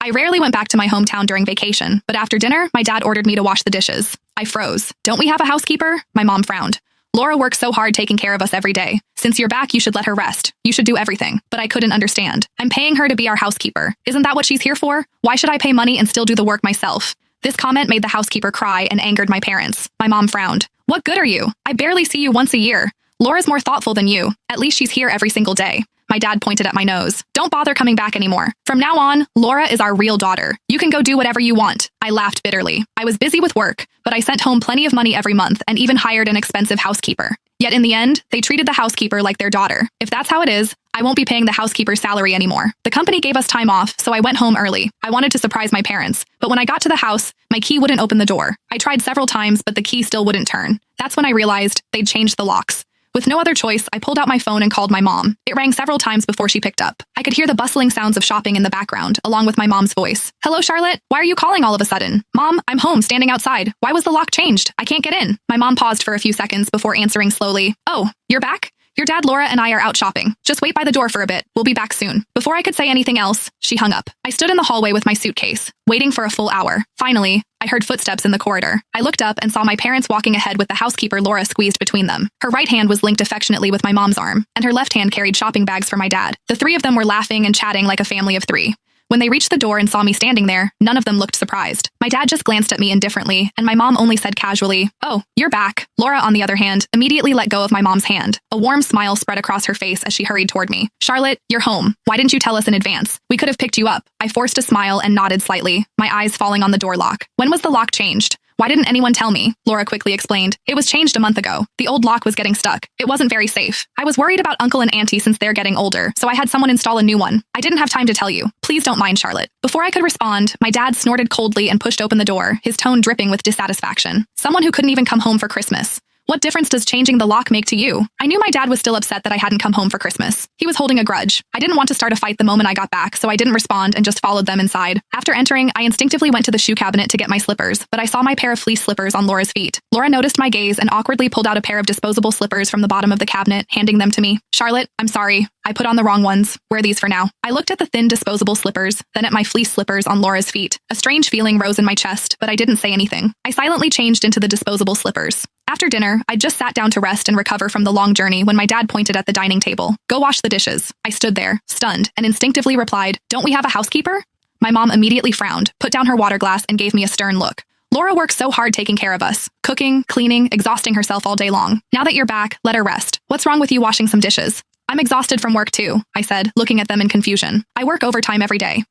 I rarely went back to my hometown during vacation, but after dinner, my dad ordered me to wash the dishes. I froze. Don't we have a housekeeper? My mom frowned. Laura works so hard taking care of us every day. Since you're back, you should let her rest. You should do everything. But I couldn't understand. I'm paying her to be our housekeeper. Isn't that what she's here for? Why should I pay money and still do the work myself? This comment made the housekeeper cry and angered my parents. My mom frowned. What good are you? I barely see you once a year. Laura's more thoughtful than you. At least she's here every single day. My dad pointed at my nose. Don't bother coming back anymore. From now on, Laura is our real daughter. You can go do whatever you want. I laughed bitterly. I was busy with work, but I sent home plenty of money every month and even hired an expensive housekeeper. Yet in the end, they treated the housekeeper like their daughter. If that's how it is, I won't be paying the housekeeper's salary anymore. The company gave us time off, so I went home early. I wanted to surprise my parents, but when I got to the house, my key wouldn't open the door. I tried several times, but the key still wouldn't turn. That's when I realized they'd changed the locks. With no other choice, I pulled out my phone and called my mom. It rang several times before she picked up. I could hear the bustling sounds of shopping in the background, along with my mom's voice. Hello, Charlotte. Why are you calling all of a sudden? Mom, I'm home, standing outside. Why was the lock changed? I can't get in. My mom paused for a few seconds before answering slowly. Oh, you're back? Your dad, Laura, and I are out shopping. Just wait by the door for a bit. We'll be back soon. Before I could say anything else, she hung up. I stood in the hallway with my suitcase, waiting for a full hour. Finally, I heard footsteps in the corridor. I looked up and saw my parents walking ahead with the housekeeper Laura squeezed between them. Her right hand was linked affectionately with my mom's arm, and her left hand carried shopping bags for my dad. The three of them were laughing and chatting like a family of three. When they reached the door and saw me standing there, none of them looked surprised. My dad just glanced at me indifferently, and my mom only said casually, "Oh, you're back." Laura, on the other hand, immediately let go of my mom's hand. A warm smile spread across her face as she hurried toward me. "Charlotte, you're home. Why didn't you tell us in advance? We could have picked you up." I forced a smile and nodded slightly, my eyes falling on the door lock. "When was the lock changed?" "Why didn't anyone tell me?" Laura quickly explained. "It was changed a month ago. The old lock was getting stuck. It wasn't very safe. I was worried about Uncle and Auntie since they're getting older, so I had someone install a new one. I didn't have time to tell you. Please don't mind, Charlotte." Before I could respond, my dad snorted coldly and pushed open the door, his tone dripping with dissatisfaction. "Someone who couldn't even come home for Christmas. What difference does changing the lock make to you?" I knew my dad was still upset that I hadn't come home for Christmas. He was holding a grudge. I didn't want to start a fight the moment I got back, so I didn't respond and just followed them inside. After entering, I instinctively went to the shoe cabinet to get my slippers, but I saw my pair of fleece slippers on Laura's feet. Laura noticed my gaze and awkwardly pulled out a pair of disposable slippers from the bottom of the cabinet, handing them to me. "Charlotte, I'm sorry. I put on the wrong ones. Wear these for now." I looked at the thin disposable slippers, then at my fleece slippers on Laura's feet. A strange feeling rose in my chest, but I didn't say anything. I silently changed into the disposable slippers. After dinner, I just sat down to rest and recover from the long journey when my dad pointed at the dining table. "Go wash the dishes." I stood there, stunned, and instinctively replied, "Don't we have a housekeeper?" My mom immediately frowned, put down her water glass, and gave me a stern look. "Laura works so hard taking care of us, cooking, cleaning, exhausting herself all day long. Now that you're back, let her rest. What's wrong with you washing some dishes?" "I'm exhausted from work too," I said, looking at them in confusion. "I work overtime every day."